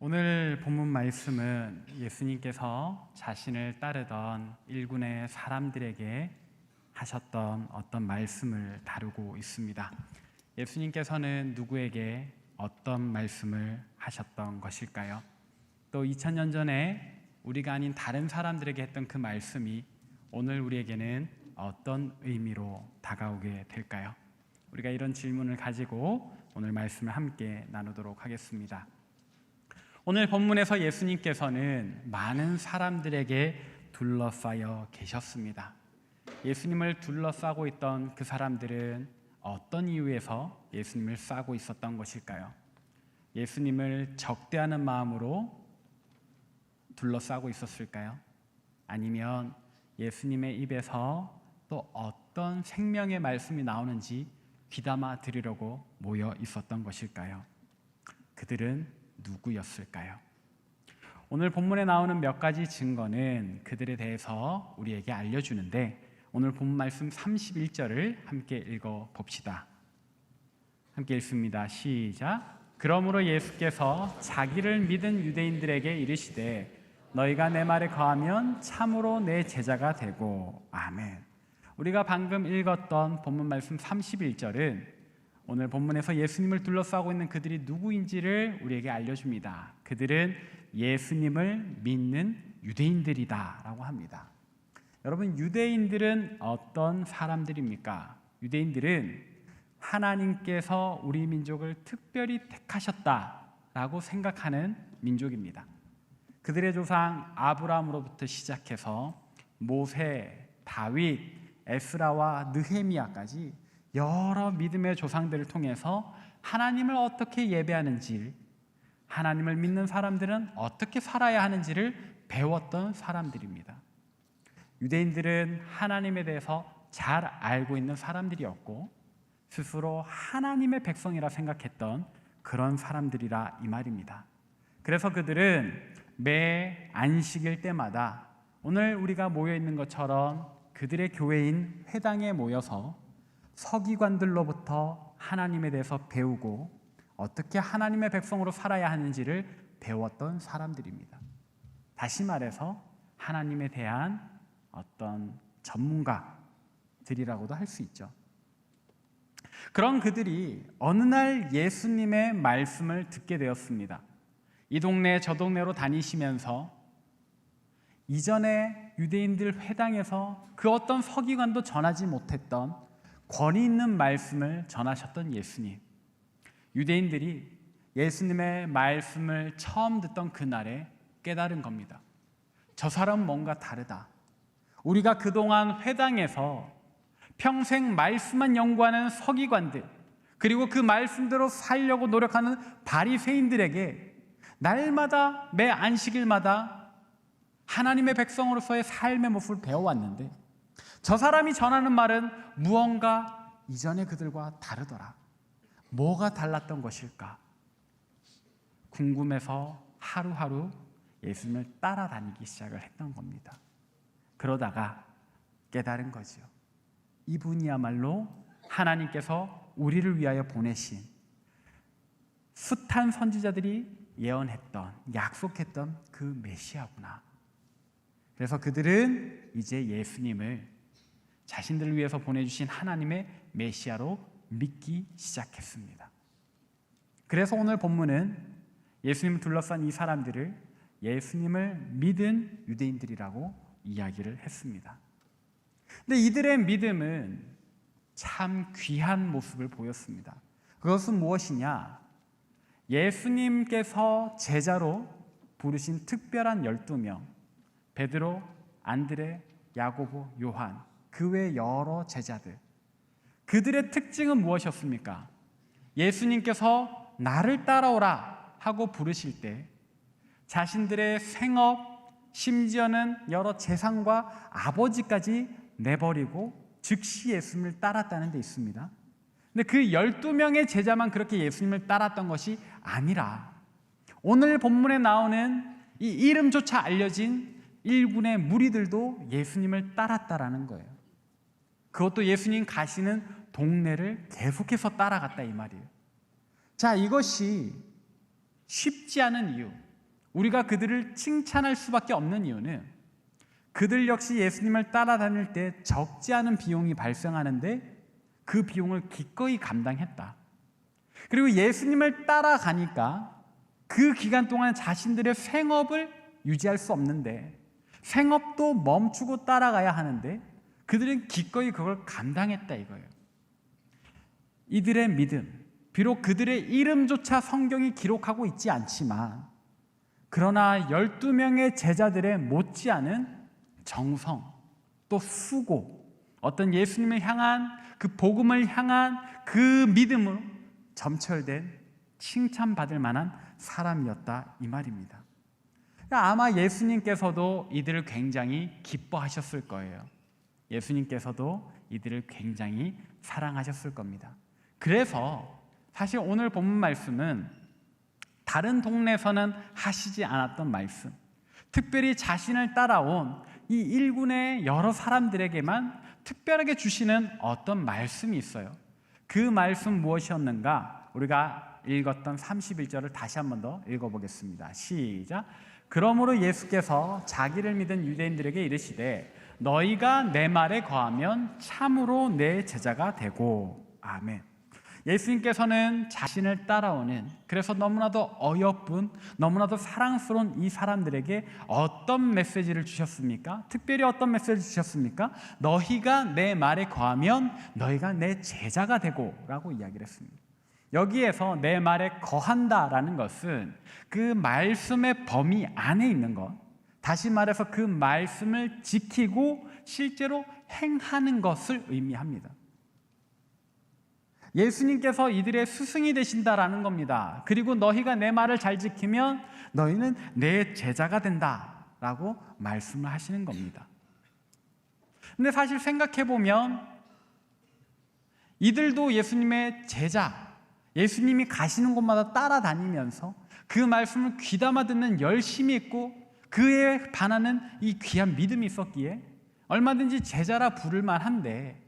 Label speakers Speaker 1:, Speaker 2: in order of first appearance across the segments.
Speaker 1: 오늘 본문 말씀은 예수님께서 자신을 따르던 일군의 사람들에게 하셨던 어떤 말씀을 다루고 있습니다. 예수님께서는 누구에게 어떤 말씀을 하셨던 것일까요? 또 2000년 전에 우리가 아닌 다른 사람들에게 했던 그 말씀이 오늘 우리에게는 어떤 의미로 다가오게 될까요? 우리가 이런 질문을 가지고 오늘 말씀을 함께 나누도록 하겠습니다. 오늘 본문에서 예수님께서는 많은 사람들에게 둘러싸여 계셨습니다. 예수님을 둘러싸고 있던 그 사람들은 어떤 이유에서 예수님을 싸고 있었던 것일까요? 예수님을 적대하는 마음으로 둘러싸고 있었을까요? 아니면 예수님의 입에서 또 어떤 생명의 말씀이 나오는지 귀담아 들으려고 모여 있었던 것일까요? 그들은 누구였을까요? 오늘 본문에 나오는 몇 가지 증거는 그들에 대해서 우리에게 알려주는데 오늘 본문 말씀 31절을 함께 읽어봅시다. 함께 읽습니다. 시작. 그러므로 예수께서 자기를 믿은 유대인들에게 이르시되 너희가 내 말에 거하면 참으로 내 제자가 되고. 아멘. 우리가 방금 읽었던 본문 말씀 31절은 오늘 본문에서 예수님을 둘러싸고 있는 그들이 누구인지를 우리에게 알려줍니다. 그들은 예수님을 믿는 유대인들이다 라고 합니다. 여러분, 유대인들은 어떤 사람들입니까? 유대인들은 하나님께서 우리 민족을 특별히 택하셨다라고 생각하는 민족입니다. 그들의 조상 아브라함으로부터 시작해서 모세, 다윗, 에스라와 느헤미야까지 여러 믿음의 조상들을 통해서 하나님을 어떻게 예배하는지, 하나님을 믿는 사람들은 어떻게 살아야 하는지를 배웠던 사람들입니다. 유대인들은 하나님에 대해서 잘 알고 있는 사람들이었고 스스로 하나님의 백성이라 생각했던 그런 사람들이라 이 말입니다. 그래서 그들은 매 안식일 때마다 오늘 우리가 모여 있는 것처럼 그들의 교회인 회당에 모여서 서기관들로부터 하나님에 대해서 배우고 어떻게 하나님의 백성으로 살아야 하는지를 배웠던 사람들입니다. 다시 말해서 하나님에 대한 어떤 전문가들이라고도 할 수 있죠. 그런 그들이 어느 날 예수님의 말씀을 듣게 되었습니다. 이 동네 저 동네로 다니시면서 이전에 유대인들 회당에서 그 어떤 서기관도 전하지 못했던 권위 있는 말씀을 전하셨던 예수님. 유대인들이 예수님의 말씀을 처음 듣던 그날에 깨달은 겁니다. 저 사람은 뭔가 다르다. 우리가 그동안 회당에서 평생 말씀만 연구하는 서기관들, 그리고 그 말씀대로 살려고 노력하는 바리새인들에게 날마다 매 안식일마다 하나님의 백성으로서의 삶의 모습을 배워왔는데 저 사람이 전하는 말은 무언가 이전에 그들과 다르더라. 뭐가 달랐던 것일까? 궁금해서 하루하루 예수님을 따라다니기 시작을 했던 겁니다. 그러다가 깨달은 거죠. 이분이야말로 하나님께서 우리를 위하여 보내신 숱한 선지자들이 예언했던, 약속했던 그 메시아구나. 그래서 그들은 이제 예수님을 자신들을 위해서 보내주신 하나님의 메시아로 믿기 시작했습니다. 그래서 오늘 본문은 예수님을 둘러싼 이 사람들을 예수님을 믿은 유대인들이라고 이야기를 했습니다. 근데 이들의 믿음은 참 귀한 모습을 보였습니다. 그것은 무엇이냐? 예수님께서 제자로 부르신 특별한 12명, 베드로, 안드레, 야고보, 요한, 그 외 여러 제자들, 그들의 특징은 무엇이었습니까? 예수님께서 나를 따라오라 하고 부르실 때 자신들의 생업, 심지어는 여러 재산과 아버지까지 내버리고 즉시 예수님을 따랐다는 데 있습니다. 근데 그 12명의 제자만 그렇게 예수님을 따랐던 것이 아니라 오늘 본문에 나오는 이 이름조차 알려진 일군의 무리들도 예수님을 따랐다라는 거예요. 그것도 예수님 가시는 동네를 계속해서 따라갔다 이 말이에요. 자, 이것이 쉽지 않은 이유, 우리가 그들을 칭찬할 수밖에 없는 이유는 그들 역시 예수님을 따라다닐 때 적지 않은 비용이 발생하는데 그 비용을 기꺼이 감당했다. 그리고 예수님을 따라가니까 그 기간 동안 자신들의 생업을 유지할 수 없는데 생업도 멈추고 따라가야 하는데 그들은 기꺼이 그걸 감당했다 이거예요. 이들의 믿음, 비록 그들의 이름조차 성경이 기록하고 있지 않지만 그러나 12명의 제자들의 못지않은 정성, 또 수고, 어떤 예수님을 향한 그 복음을 향한 그 믿음으로 점철된 칭찬받을 만한 사람이었다 이 말입니다. 아마 예수님께서도 이들을 굉장히 기뻐하셨을 거예요. 예수님께서도 이들을 굉장히 사랑하셨을 겁니다. 그래서 사실 오늘 본문 말씀은 다른 동네에서는 하시지 않았던 말씀, 특별히 자신을 따라온 이 일군의 여러 사람들에게만 특별하게 주시는 어떤 말씀이 있어요. 그 말씀 무엇이었는가? 우리가 읽었던 31절을 다시 한 번 더 읽어보겠습니다. 시작. 그러므로 예수께서 자기를 믿은 유대인들에게 이르시되 너희가 내 말에 거하면 참으로 내 제자가 되고. 아멘. 예수님께서는 자신을 따라오는, 그래서 너무나도 어여쁜, 너무나도 사랑스러운 이 사람들에게 어떤 메시지를 주셨습니까? 특별히 어떤 메시지를 주셨습니까? 너희가 내 말에 거하면 너희가 내 제자가 되고 라고 이야기를 했습니다. 여기에서 내 말에 거한다라는 것은 그 말씀의 범위 안에 있는 것, 다시 말해서 그 말씀을 지키고 실제로 행하는 것을 의미합니다. 예수님께서 이들의 스승이 되신다라는 겁니다. 그리고 너희가 내 말을 잘 지키면 너희는 내 제자가 된다라고 말씀을 하시는 겁니다. 근데 사실 생각해보면 이들도 예수님의 제자, 예수님이 가시는 곳마다 따라다니면서 그 말씀을 귀담아 듣는 열심이 있고 그에 반하는 이 귀한 믿음이 있었기에 얼마든지 제자라 부를 만한데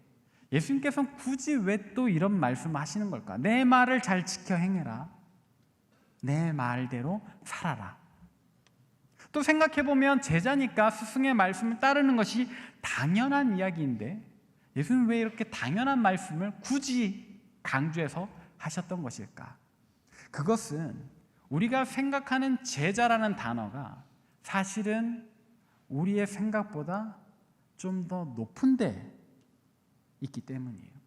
Speaker 1: 예수님께서는 굳이 왜 또 이런 말씀을 하시는 걸까? 내 말을 잘 지켜 행해라. 내 말대로 살아라. 또 생각해보면 제자니까 스승의 말씀을 따르는 것이 당연한 이야기인데 예수님은 왜 이렇게 당연한 말씀을 굳이 강조해서 하셨던 것일까? 그것은 우리가 생각하는 제자라는 단어가 사실은 우리의 생각보다 좀 더 높은 데 있기 때문이에요.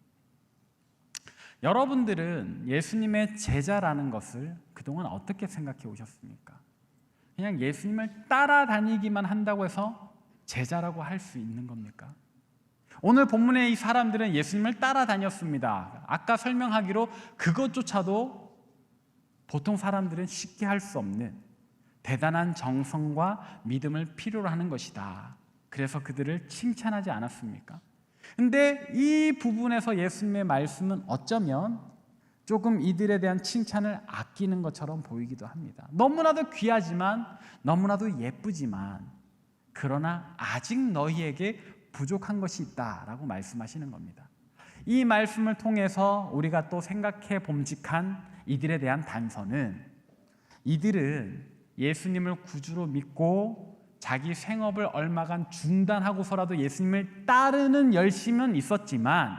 Speaker 1: 여러분들은 예수님의 제자라는 것을 그동안 어떻게 생각해 오셨습니까? 그냥 예수님을 따라다니기만 한다고 해서 제자라고 할 수 있는 겁니까? 오늘 본문의 이 사람들은 예수님을 따라다녔습니다. 아까 설명하기로 그것조차도 보통 사람들은 쉽게 할 수 없는 대단한 정성과 믿음을 필요로 하는 것이다. 그래서 그들을 칭찬하지 않았습니까? 근데 이 부분에서 예수님의 말씀은 어쩌면 조금 이들에 대한 칭찬을 아끼는 것처럼 보이기도 합니다. 너무나도 귀하지만 너무나도 예쁘지만 그러나 아직 너희에게 부족한 것이 있다라고 말씀하시는 겁니다. 이 말씀을 통해서 우리가 또 생각해 봄직한 이들에 대한 단서는 이들은 예수님을 구주로 믿고 자기 생업을 얼마간 중단하고서라도 예수님을 따르는 열심은 있었지만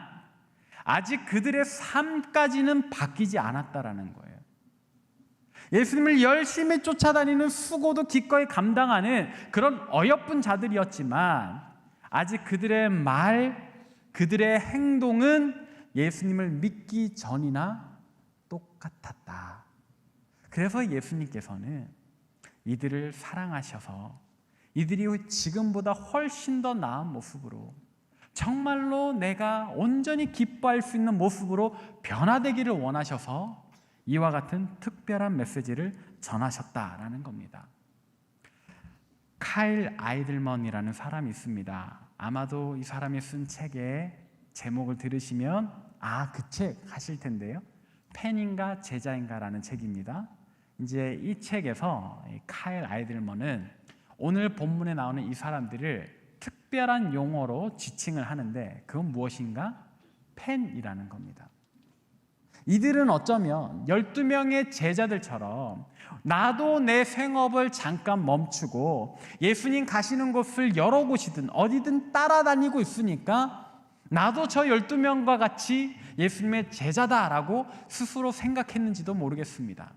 Speaker 1: 아직 그들의 삶까지는 바뀌지 않았다라는 거예요. 예수님을 열심히 쫓아다니는 수고도 기꺼이 감당하는 그런 어여쁜 자들이었지만 아직 그들의 말, 그들의 행동은 예수님을 믿기 전이나 똑같았다. 그래서 예수님께서는 이들을 사랑하셔서 이들이 지금보다 훨씬 더 나은 모습으로 정말로 내가 온전히 기뻐할 수 있는 모습으로 변화되기를 원하셔서 이와 같은 특별한 메시지를 전하셨다라는 겁니다. 카일 아이들먼이라는 사람이 있습니다. 아마도 이 사람이 쓴 책의 제목을 들으시면 그 책 하실 텐데요. 팬인가 제자인가라는 책입니다. 이제 이 책에서 카일 아이들먼은 오늘 본문에 나오는 이 사람들을 특별한 용어로 지칭을 하는데 그건 무엇인가? 팬이라는 겁니다. 이들은 어쩌면 12명의 제자들처럼 나도 내 생업을 잠깐 멈추고 예수님 가시는 곳을 여러 곳이든 어디든 따라다니고 있으니까 나도 저 12명과 같이 예수님의 제자다라고 스스로 생각했는지도 모르겠습니다.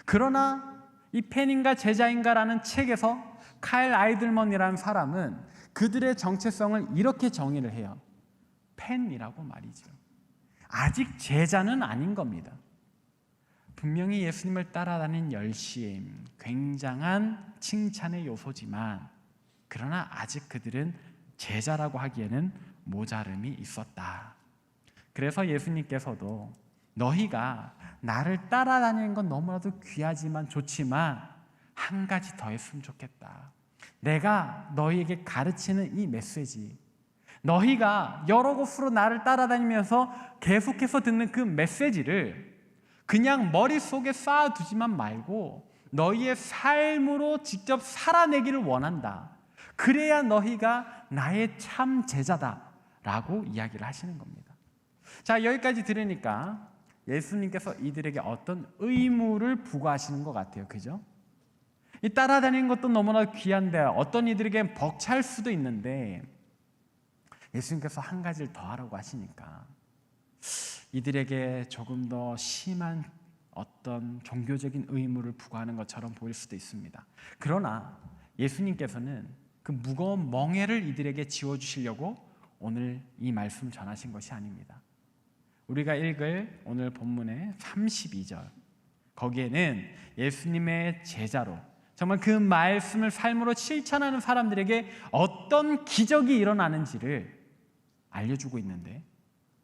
Speaker 1: 그러나 이 팬인가 제자인가라는 책에서 카일 아이들먼이라는 사람은 그들의 정체성을 이렇게 정의를 해요. 팬이라고 말이죠. 아직 제자는 아닌 겁니다. 분명히 예수님을 따라다닌 열심, 굉장한 칭찬의 요소지만 그러나 아직 그들은 제자라고 하기에는 모자름이 있었다. 그래서 예수님께서도 너희가 나를 따라다니는 건 너무나도 귀하지만 좋지만 한 가지 더 했으면 좋겠다. 내가 너희에게 가르치는 이 메시지, 너희가 여러 곳으로 나를 따라다니면서 계속해서 듣는 그 메시지를 그냥 머릿속에 쌓아두지만 말고 너희의 삶으로 직접 살아내기를 원한다. 그래야 너희가 나의 참 제자다라고 이야기를 하시는 겁니다. 자, 여기까지 들으니까 예수님께서 이들에게 어떤 의무를 부과하시는 것 같아요. 그죠? 이 따라다니는 것도 너무나 귀한데 어떤 이들에겐 벅찰 수도 있는데 예수님께서 한 가지를 더 하라고 하시니까 이들에게 조금 더 심한 어떤 종교적인 의무를 부과하는 것처럼 보일 수도 있습니다. 그러나 예수님께서는 그 무거운 멍에를 이들에게 지워주시려고 오늘 이 말씀 전하신 것이 아닙니다. 우리가 읽을 오늘 본문의 32절, 거기에는 예수님의 제자로 정말 그 말씀을 삶으로 실천하는 사람들에게 어떤 기적이 일어나는지를 알려주고 있는데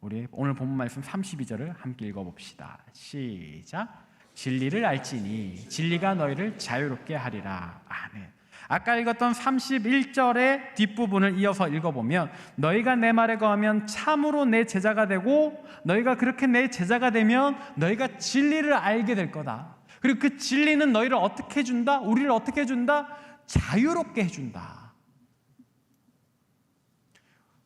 Speaker 1: 우리 오늘 본문 말씀 32절을 함께 읽어봅시다. 시작. 진리를 알지니 진리가 너희를 자유롭게 하리라. 아멘. 아까 읽었던 31절의 뒷부분을 이어서 읽어보면 너희가 내 말에 거하면 참으로 내 제자가 되고 너희가 그렇게 내 제자가 되면 너희가 진리를 알게 될 거다. 그리고 그 진리는 너희를 어떻게 해준다? 우리를 어떻게 해준다? 자유롭게 해준다.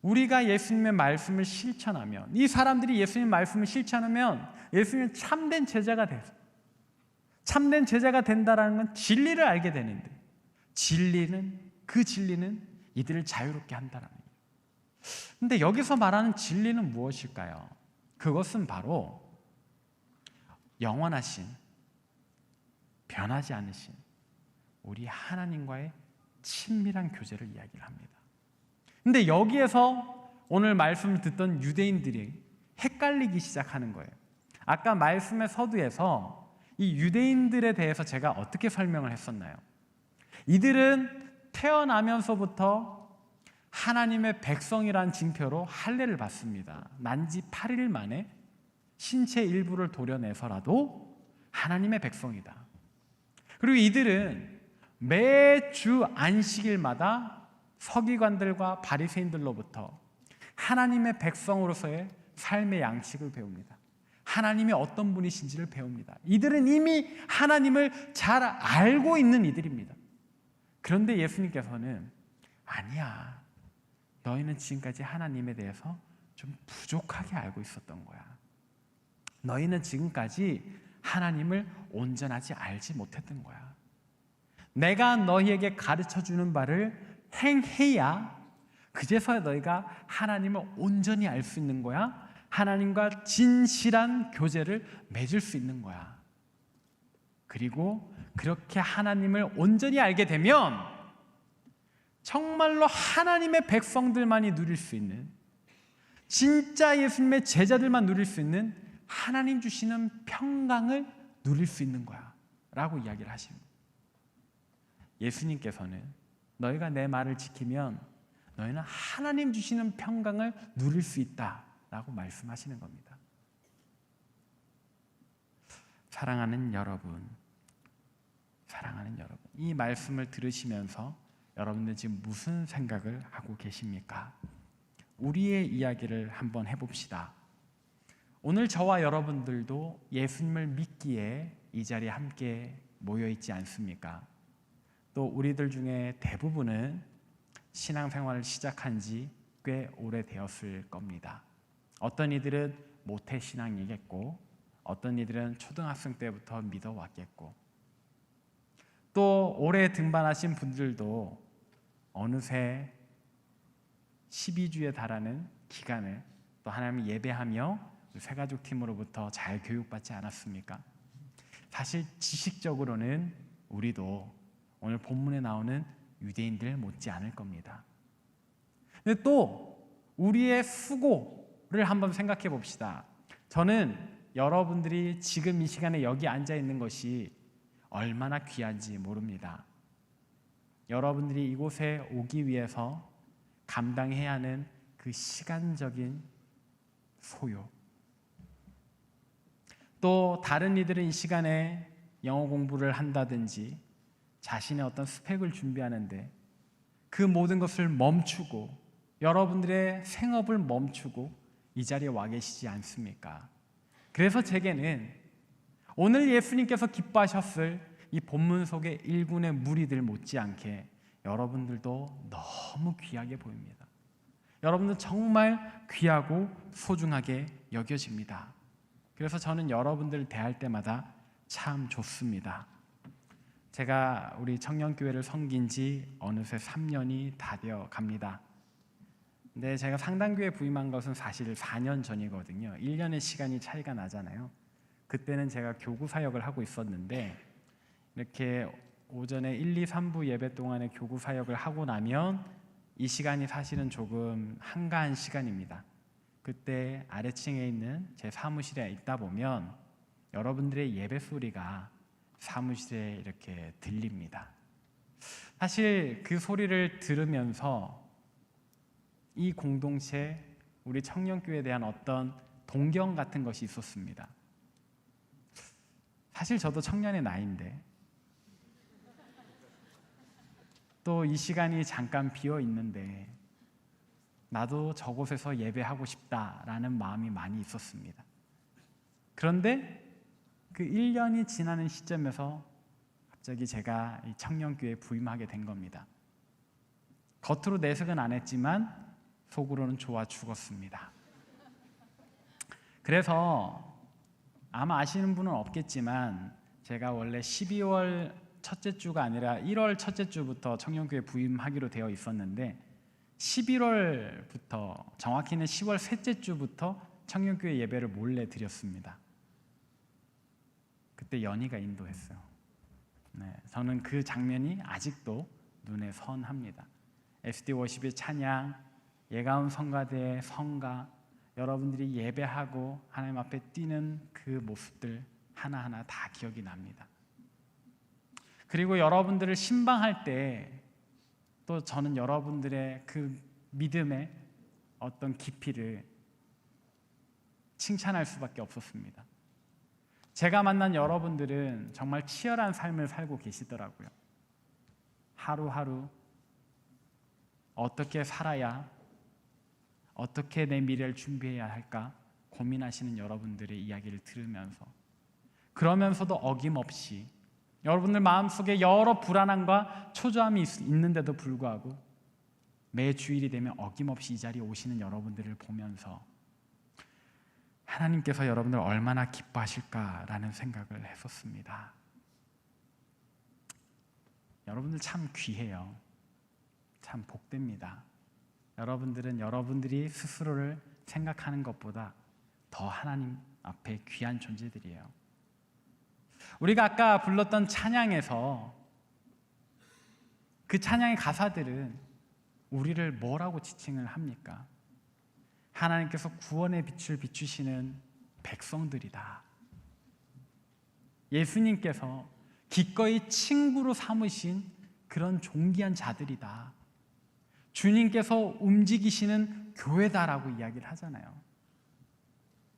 Speaker 1: 우리가 예수님의 말씀을 실천하면, 이 사람들이 예수님의 말씀을 실천하면 예수님은 참된 제자가 돼서 참된 제자가 된다는 건 진리를 알게 되는데 그 진리는 이들을 자유롭게 한다는 거예요. 그런데 여기서 말하는 진리는 무엇일까요? 그것은 바로 영원하신, 변하지 않으신 우리 하나님과의 친밀한 교제를 이야기를 합니다. 근데 여기에서 오늘 말씀을 듣던 유대인들이 헷갈리기 시작하는 거예요. 아까 말씀의 서두에서 이 유대인들에 대해서 제가 어떻게 설명을 했었나요? 이들은 태어나면서부터 하나님의 백성이란 징표로 할례를 받습니다. 난지 8일 만에 신체 일부를 도려내서라도 하나님의 백성이다. 그리고 이들은 매주 안식일마다 서기관들과 바리새인들로부터 하나님의 백성으로서의 삶의 양식을 배웁니다. 하나님이 어떤 분이신지를 배웁니다. 이들은 이미 하나님을 잘 알고 있는 이들입니다. 그런데 예수님께서는 아니야, 너희는 지금까지 하나님에 대해서 좀 부족하게 알고 있었던 거야. 너희는 지금까지 하나님을 온전하게 알지 못했던 거야. 내가 너희에게 가르쳐주는 바를 행해야 그제서야 너희가 하나님을 온전히 알 수 있는 거야. 하나님과 진실한 교제를 맺을 수 있는 거야. 그리고 그렇게 하나님을 온전히 알게 되면 정말로 하나님의 백성들만이 누릴 수 있는, 진짜 예수님의 제자들만 누릴 수 있는 하나님 주시는 평강을 누릴 수 있는 거야 라고 이야기를 하십니다. 예수님께서는 너희가 내 말을 지키면 너희는 하나님 주시는 평강을 누릴 수 있다라고 말씀하시는 겁니다. 사랑하는 여러분, 이 말씀을 들으시면서 여러분들 지금 무슨 생각을 하고 계십니까? 우리의 이야기를 한번 해봅시다. 오늘 저와 여러분들도 예수님을 믿기에 이 자리에 함께 모여있지 않습니까? 또 우리들 중에 대부분은 신앙생활을 시작한 지 꽤 오래되었을 겁니다. 어떤 이들은 모태신앙이겠고 어떤 이들은 초등학생 때부터 믿어왔겠고, 또 올해 등반하신 분들도 어느새 12주에 달하는 기간을 또 하나님을 예배하며 새가족 팀으로부터 잘 교육받지 않았습니까? 사실 지식적으로는 우리도 오늘 본문에 나오는 유대인들 못지 않을 겁니다. 근데 또 우리의 수고를 한번 생각해 봅시다. 저는 여러분들이 지금 이 시간에 여기 앉아 있는 것이 얼마나 귀한지 모릅니다. 여러분들이 이곳에 오기 위해서 감당해야 하는 그 시간적인 소요, 또 다른 이들은 이 시간에 영어 공부를 한다든지 자신의 어떤 스펙을 준비하는데 그 모든 것을 멈추고 여러분들의 생업을 멈추고 이 자리에 와 계시지 않습니까? 그래서 제게는 오늘 예수님께서 기뻐하셨을 이 본문 속의 일군의 무리들 못지않게 여러분들도 너무 귀하게 보입니다. 여러분들 정말 귀하고 소중하게 여겨집니다. 그래서 저는 여러분들을 대할 때마다 참 좋습니다. 제가 우리 청년교회를 섬긴 지 어느새 3년이 다 되어 갑니다. 근데 제가 상당교회 부임한 것은 사실 4년 전이거든요. 1년의 시간이 차이가 나잖아요. 그때는 제가 교구 사역을 하고 있었는데 이렇게 오전에 1, 2, 3부 예배 동안에 교구 사역을 하고 나면 이 시간이 사실은 조금 한가한 시간입니다. 그때 아래층에 있는 제 사무실에 있다 보면 여러분들의 예배 소리가 사무실에 이렇게 들립니다. 사실 그 소리를 들으면서 이 공동체, 우리 청년교회에 대한 어떤 동경 같은 것이 있었습니다. 사실 저도 청년의 나이인데 또 이 시간이 잠깐 비어 있는데 나도 저곳에서 예배하고 싶다라는 마음이 많이 있었습니다. 그런데 그 1년이 지나는 시점에서 갑자기 제가 이 청년교회에 부임하게 된 겁니다. 겉으로 내색은 안 했지만 속으로는 좋아 죽었습니다. 그래서 아마 아시는 분은 없겠지만 제가 원래 12월 첫째 주가 아니라 1월 첫째 주부터 청년교회 부임하기로 되어 있었는데 11월부터 정확히는 10월 셋째 주부터 청년교회 예배를 몰래 드렸습니다. 그때 연희가 인도했어요. 네, 저는 그 장면이 아직도 눈에 선합니다. SD 워십의 찬양, 예가운 성가대의 성가, 여러분들이 예배하고 하나님 앞에 뛰는 그 모습들 하나하나 다 기억이 납니다. 그리고 여러분들을 신방할 때 또 저는 여러분들의 그 믿음의 어떤 깊이를 칭찬할 수밖에 없었습니다. 제가 만난 여러분들은 정말 치열한 삶을 살고 계시더라고요. 하루하루 어떻게 살아야, 어떻게 내 미래를 준비해야 할까 고민하시는 여러분들의 이야기를 들으면서, 그러면서도 어김없이 여러분들 마음속에 여러 불안함과 초조함이 있는데도 불구하고 매 주일이 되면 어김없이 이 자리에 오시는 여러분들을 보면서 하나님께서 여러분들 얼마나 기뻐하실까라는 생각을 했었습니다. 여러분들 참 귀해요. 참 복됩니다. 여러분들은 여러분들이 스스로를 생각하는 것보다 더 하나님 앞에 귀한 존재들이에요. 우리가 아까 불렀던 찬양에서 그 찬양의 가사들은 우리를 뭐라고 지칭을 합니까? 하나님께서 구원의 빛을 비추시는 백성들이다. 예수님께서 기꺼이 친구로 삼으신 그런 존귀한 자들이다. 주님께서 움직이시는 교회다라고 이야기를 하잖아요.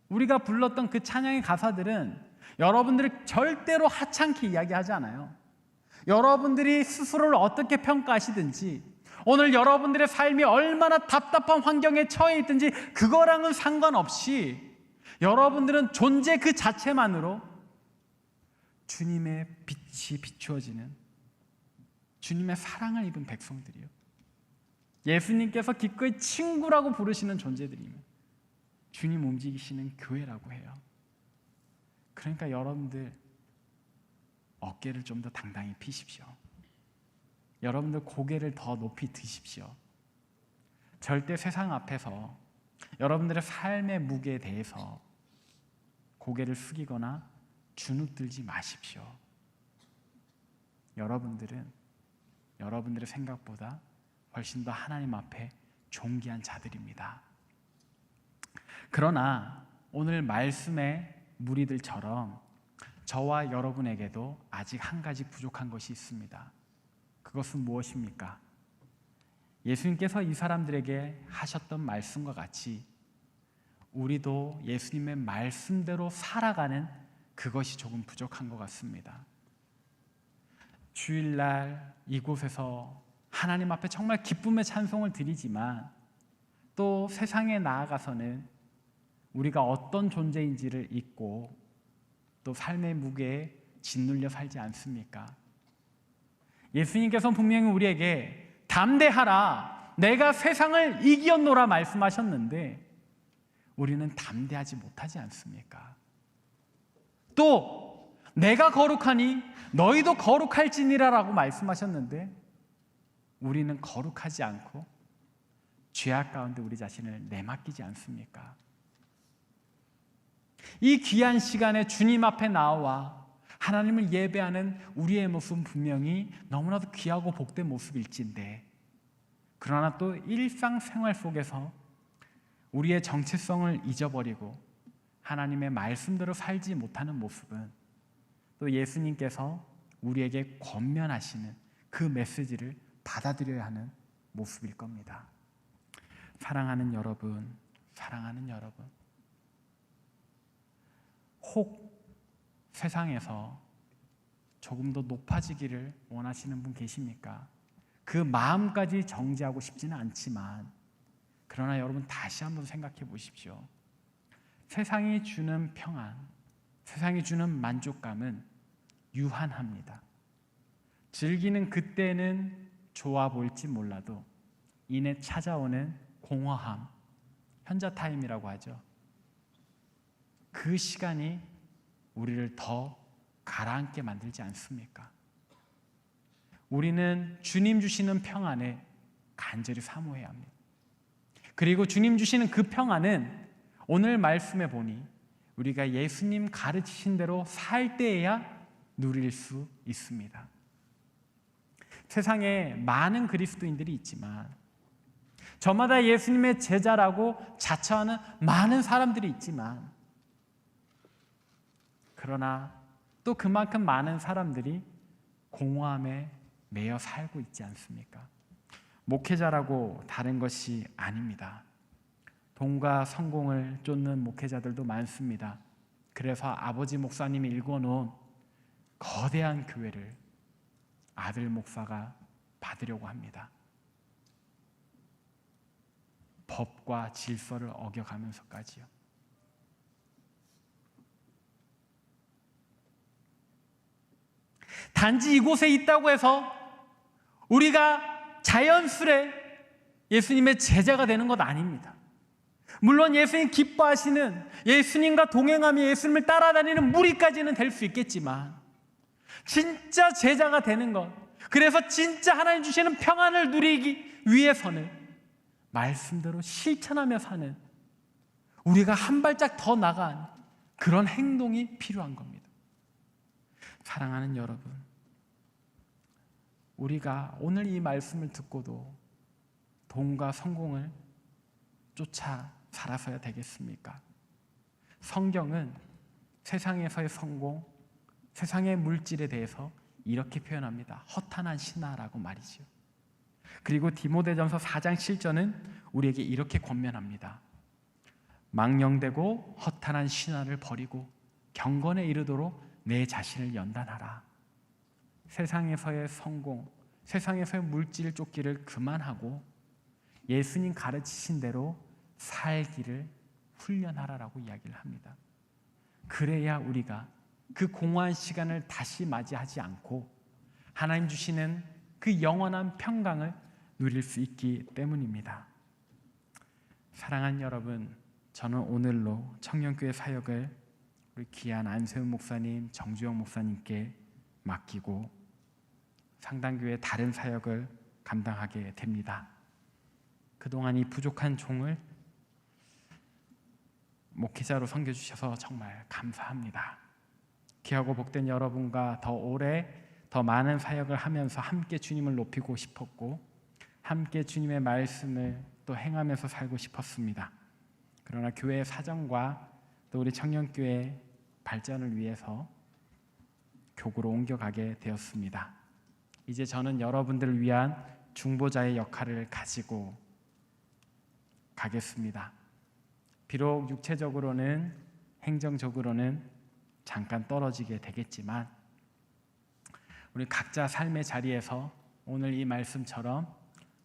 Speaker 1: 우리가 불렀던 그 찬양의 가사들은 여러분들이 절대로 하찮게 이야기하지 않아요. 여러분들이 스스로를 어떻게 평가하시든지, 오늘 여러분들의 삶이 얼마나 답답한 환경에 처해 있든지 그거랑은 상관없이 여러분들은 존재 그 자체만으로 주님의 빛이 비추어지는, 주님의 사랑을 입은 백성들이요, 예수님께서 기꺼이 친구라고 부르시는 존재들이며 주님 움직이시는 교회라고 해요. 그러니까 여러분들 어깨를 좀 더 당당히 피십시오. 여러분들 고개를 더 높이 드십시오. 절대 세상 앞에서 여러분들의 삶의 무게에 대해서 고개를 숙이거나 주눅들지 마십시오. 여러분들은 여러분들의 생각보다 훨씬 더 하나님 앞에 존귀한 자들입니다. 그러나 오늘 말씀의 무리들처럼 저와 여러분에게도 아직 한 가지 부족한 것이 있습니다. 그것은 무엇입니까? 예수님께서 이 사람들에게 하셨던 말씀과 같이 우리도 예수님의 말씀대로 살아가는 그것이 조금 부족한 것 같습니다. 주일날 이곳에서 하나님 앞에 정말 기쁨의 찬송을 드리지만 또 세상에 나아가서는 우리가 어떤 존재인지를 잊고 또 삶의 무게에 짓눌려 살지 않습니까? 예수님께서는 분명히 우리에게 담대하라, 내가 세상을 이기었노라 말씀하셨는데 우리는 담대하지 못하지 않습니까? 또 내가 거룩하니 너희도 거룩할지니라 라고 말씀하셨는데 우리는 거룩하지 않고 죄악 가운데 우리 자신을 내맡기지 않습니까? 이 귀한 시간에 주님 앞에 나와 하나님을 예배하는 우리의 모습은 분명히 너무나도 귀하고 복된 모습일진데, 그러나 또 일상생활 속에서 우리의 정체성을 잊어버리고 하나님의 말씀대로 살지 못하는 모습은 또 예수님께서 우리에게 권면하시는 그 메시지를 받아들여야 하는 모습일 겁니다. 사랑하는 여러분, 혹 세상에서 조금 더 높아지기를 원하시는 분 계십니까? 그 마음까지 정지하고 싶지는 않지만, 그러나 여러분 다시 한번 생각해 보십시오. 세상이 주는 평안, 세상이 주는 만족감은 유한합니다. 즐기는 그때는 좋아 보일지 몰라도 이내 찾아오는 공허함, 현자 타임이라고 하죠. 그 시간이 우리를 더 가라앉게 만들지 않습니까? 우리는 주님 주시는 평안에 간절히 사모해야 합니다. 그리고 주님 주시는 그 평안은 오늘 말씀해 보니 우리가 예수님 가르치신 대로 살 때에야 누릴 수 있습니다. 세상에 많은 그리스도인들이 있지만, 저마다 예수님의 제자라고 자처하는 많은 사람들이 있지만, 그러나 또 그만큼 많은 사람들이 공허함에 매여 살고 있지 않습니까? 목회자라고 다른 것이 아닙니다. 돈과 성공을 쫓는 목회자들도 많습니다. 그래서 아버지 목사님이 일궈놓은 거대한 교회를 아들 목사가 받으려고 합니다. 법과 질서를 어겨가면서까지요. 단지 이곳에 있다고 해서 우리가 자연스레 예수님의 제자가 되는 것 아닙니다. 물론 예수님 기뻐하시는, 예수님과 동행하며 예수님을 따라다니는 무리까지는 될 수 있겠지만, 진짜 제자가 되는 것, 그래서 진짜 하나님 주시는 평안을 누리기 위해서는 말씀대로 실천하며 사는, 우리가 한 발짝 더 나간 그런 행동이 필요한 겁니다. 사랑하는 여러분, 우리가 오늘 이 말씀을 듣고도 돈과 성공을 쫓아 살아서야 되겠습니까? 성경은 세상에서의 성공, 세상의 물질에 대해서 이렇게 표현합니다. 허탄한 신화라고 말이죠. 그리고 디모데전서 4장 7절은 우리에게 이렇게 권면합니다. 망령되고 허탄한 신화를 버리고 경건에 이르도록 내 자신을 연단하라. 세상에서의 성공, 세상에서의 물질 쫓기를 그만하고 예수님 가르치신 대로 살기를 훈련하라라고 이야기를 합니다. 그래야 우리가 그 공허한 시간을 다시 맞이하지 않고 하나님 주시는 그 영원한 평강을 누릴 수 있기 때문입니다. 사랑하는 여러분, 저는 오늘로 청년교회 사역을 우리 귀한 안세훈 목사님, 정주영 목사님께 맡기고 상당교회 다른 사역을 감당하게 됩니다. 그동안 이 부족한 종을 목회자로 섬겨주셔서 정말 감사합니다. 귀하고 복된 여러분과 더 오래 더 많은 사역을 하면서 함께 주님을 높이고 싶었고 함께 주님의 말씀을 또 행하면서 살고 싶었습니다. 그러나 교회의 사정과 또 우리 청년교회 발전을 위해서 교구로 옮겨가게 되었습니다. 이제 저는 여러분들을 위한 중보자의 역할을 가지고 가겠습니다. 비록 육체적으로는 행정적으로는 잠깐 떨어지게 되겠지만 우리 각자 삶의 자리에서 오늘 이 말씀처럼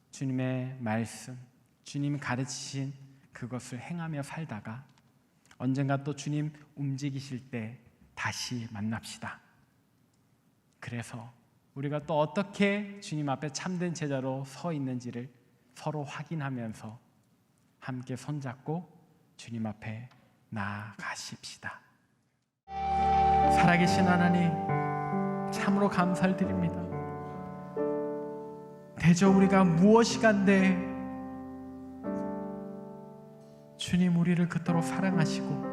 Speaker 1: 주님의 말씀, 주님 가르치신 그것을 행하며 살다가 언젠가 또 주님 움직이실 때 다시 만납시다. 그래서 우리가 또 어떻게 주님 앞에 참된 제자로 서 있는지를 서로 확인하면서 함께 손잡고 주님 앞에 나아가십시다. 살아계신 하나님, 참으로 감사를 드립니다. 대저 우리가 무엇이간데 주님 우리를 그토록 사랑하시고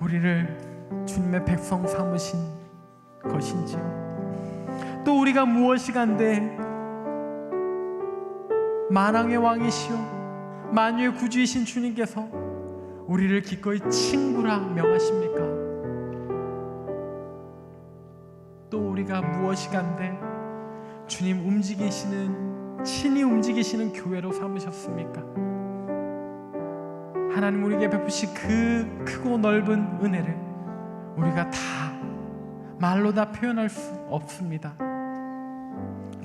Speaker 1: 우리를 주님의 백성 삼으신 것인지, 또 우리가 무엇이간데 만왕의 왕이시오 만유의 구주이신 주님께서 우리를 기꺼이 친구라 명하십니까? 또 우리가 무엇이간데 주님 친히 움직이시는 교회로 삼으셨습니까? 하나님 우리에게 베푸신 그 크고 넓은 은혜를 우리가 다 말로 다 표현할 수 없습니다.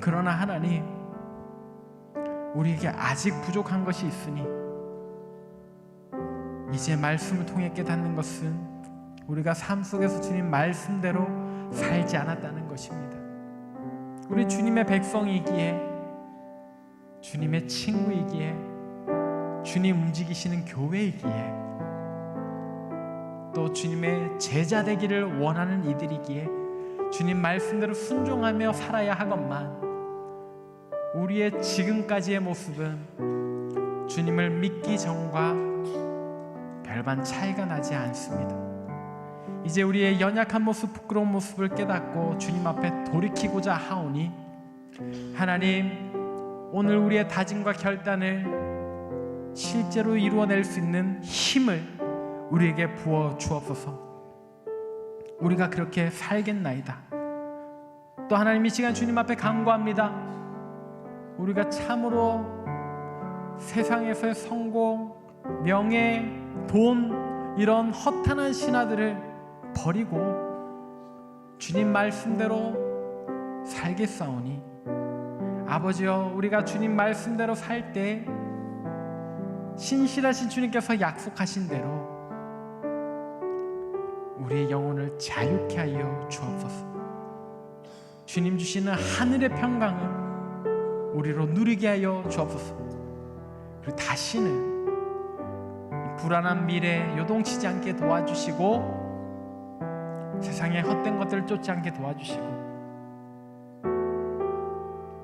Speaker 1: 그러나 하나님, 우리에게 아직 부족한 것이 있으니 이제 말씀을 통해 깨닫는 것은 우리가 삶 속에서 주님 말씀대로 살지 않았다는 것입니다. 우리 주님의 백성이기에, 주님의 친구이기에, 주님 움직이시는 교회이기에, 또 주님의 제자 되기를 원하는 이들이기에 주님 말씀대로 순종하며 살아야 하건만 우리의 지금까지의 모습은 주님을 믿기 전과 별반 차이가 나지 않습니다. 이제 우리의 연약한 모습, 부끄러운 모습을 깨닫고 주님 앞에 돌이키고자 하오니 하나님, 오늘 우리의 다짐과 결단을 실제로 이루어낼 수 있는 힘을 우리에게 부어 주옵소서. 우리가 그렇게 살겠나이다. 또 하나님, 이 시간 주님 앞에 간구합니다. 우리가 참으로 세상에서의 성공, 명예, 돈, 이런 허탄한 신화들을 버리고 주님 말씀대로 살겠사오니 아버지여, 우리가 주님 말씀대로 살 때 신실하신 주님께서 약속하신 대로 우리의 영혼을 자유케 하여 주옵소서. 주님 주시는 하늘의 평강을 우리로 누리게 하여 주옵소서. 그리고 다시는 불안한 미래에 요동치지 않게 도와주시고 세상의 헛된 것들을 쫓지 않게 도와주시고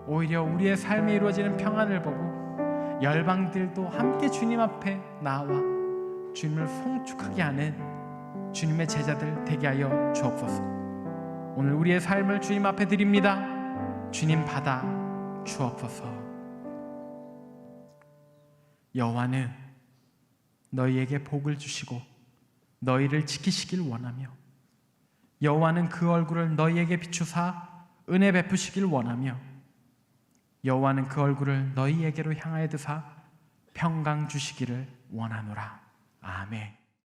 Speaker 1: 오히려 우리의 삶에 이루어지는 평안을 보고 열방들도 함께 주님 앞에 나와 주님을 송축하게 하는 주님의 제자들 되게 하여 주옵소서. 오늘 우리의 삶을 주님 앞에 드립니다. 주님 받아 주옵소서. 여호와는 너희에게 복을 주시고 너희를 지키시길 원하며 여호와는 그 얼굴을 너희에게 비추사 은혜 베푸시길 원하며 여호와는 그 얼굴을 너희에게로 향하여 드사 평강 주시기를 원하노라. 아멘.